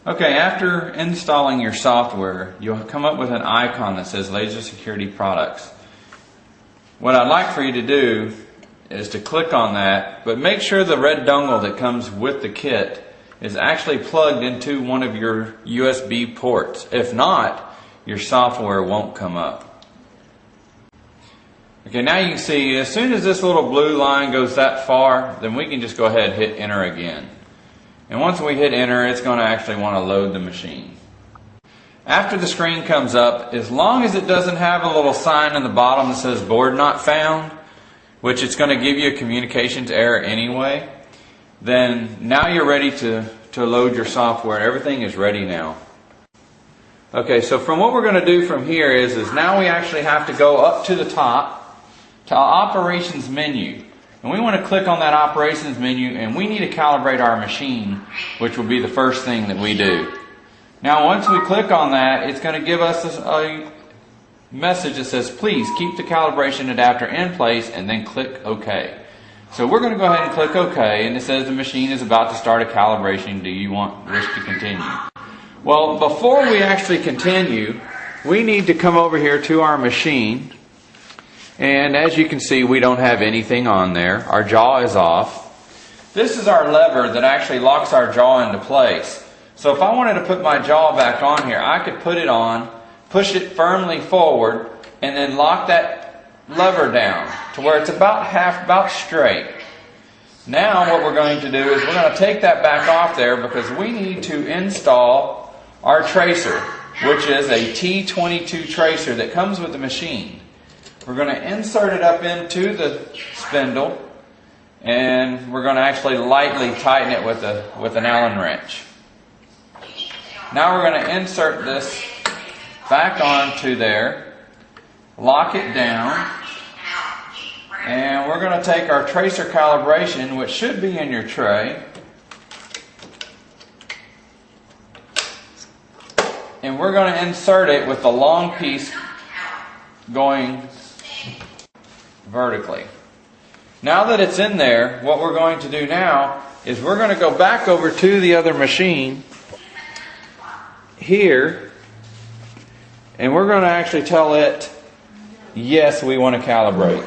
Okay, after installing your software, you'll come up with an icon that says Laser Security Products. What I'd like for you to do is to click on that, but make sure the red dongle that comes with the kit is actually plugged into one of your USB ports. If not, your software won't come up. Okay, now you can see as soon as this little blue line goes that far, then we can just go ahead and hit enter again. And once we hit enter, it's going to actually want to load the machine. After the screen comes up, as long as it doesn't have a little sign in the bottom that says board not found, which it's going to give you a communications error anyway, then now you're ready to load your software. Everything is ready now. Okay, so from what we're going to do from here is now we actually have to go up to the top to operations menu. And we want to click on that operations menu, and we need to calibrate our machine, which will be the first thing that we do. Now once we click on that, it's going to give us a message that says please keep the calibration adapter in place and then click OK. So we're going to go ahead and click OK, and it says the machine is about to start a calibration. Do you wish to continue? Well, before we actually continue, we need to come over here to our machine. And as you can see, we don't have anything on there. Our jaw is off. This is our lever that actually locks our jaw into place. So if I wanted to put my jaw back on here, I could put it on, push it firmly forward, and then lock that lever down to where it's about straight. Now what we're going to do is we're going to take that back off there because we need to install our tracer, which is a T22 tracer that comes with the machine. We're going to insert it up into the spindle, and we're going to actually lightly tighten it with an Allen wrench. Now we're going to insert this back onto there, lock it down, and we're going to take our tracer calibration, which should be in your tray, and we're going to insert it with the long piece going vertically. Now that it's in there, what we're going to do now is we're going to go back over to the other machine here, and we're going to actually tell it yes, we want to calibrate.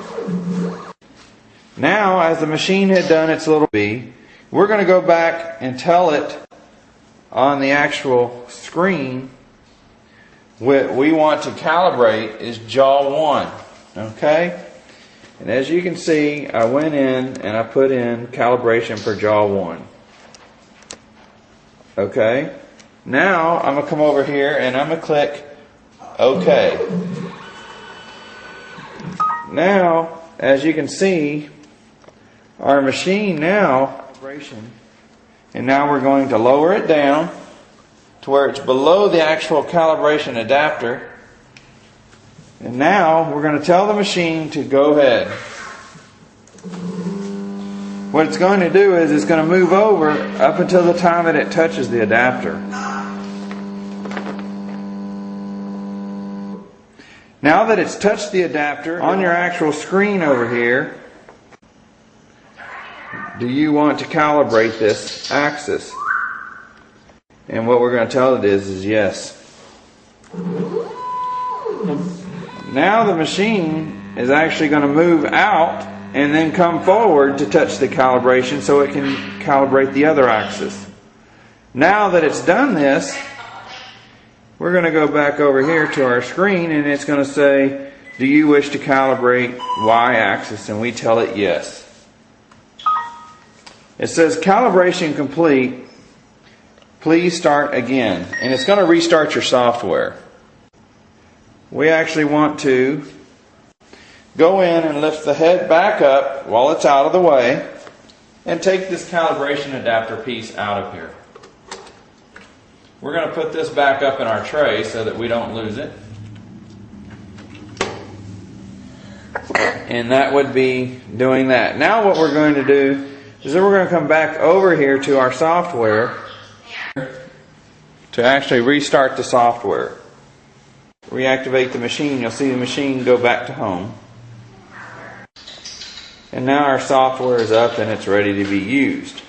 Now as the machine had done its little B, we're going to go back and tell it on the actual screen what we want to calibrate is jaw 1. Okay? And as you can see, I went in and I put in calibration for jaw 1. Okay? Now I'm going to come over here and I'm going to click OK. Now, as you can see, our machine now, and now we're going to lower it down to where it's below the actual calibration adapter. And now we're going to tell the machine to go ahead. What it's going to do is it's going to move over up until the time that it touches the adapter. Now that it's touched the adapter, on your actual screen over here, do you want to calibrate this axis? And what we're going to tell it is yes. Now the machine is actually going to move out and then come forward to touch the calibration so it can calibrate the other axis. Now that it's done this, we're going to go back over here to our screen, and it's going to say, do you wish to calibrate Y-axis? And we tell it yes. It says calibration complete. Please start again. And it's going to restart your software. We actually want to go in and lift the head back up while it's out of the way and take this calibration adapter piece out of here. We're going to put this back up in our tray so that we don't lose it. And that would be doing that. Now what we're going to do is that we're going to come back over here to our software to actually restart the software. Reactivate the machine. You'll see the machine go back to home. And now our software is up and it's ready to be used.